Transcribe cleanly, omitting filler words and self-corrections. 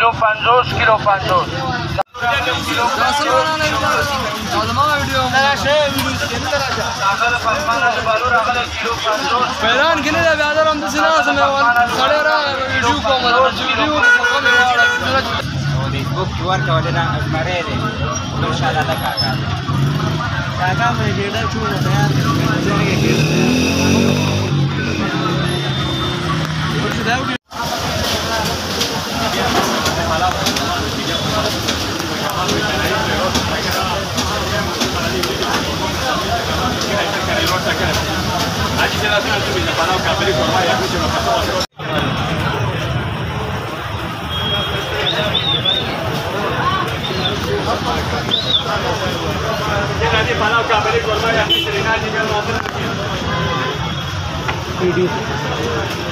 किलो 50 किलो 50 پیران کې نه دی بیا درم د سینا سمه سړی راغی ویډیو کوم ویډیو کوم فیسبوک کې ورته ولې دا مری دی ان شاء الله دا کاکا مې ډېر چونه بیان Video.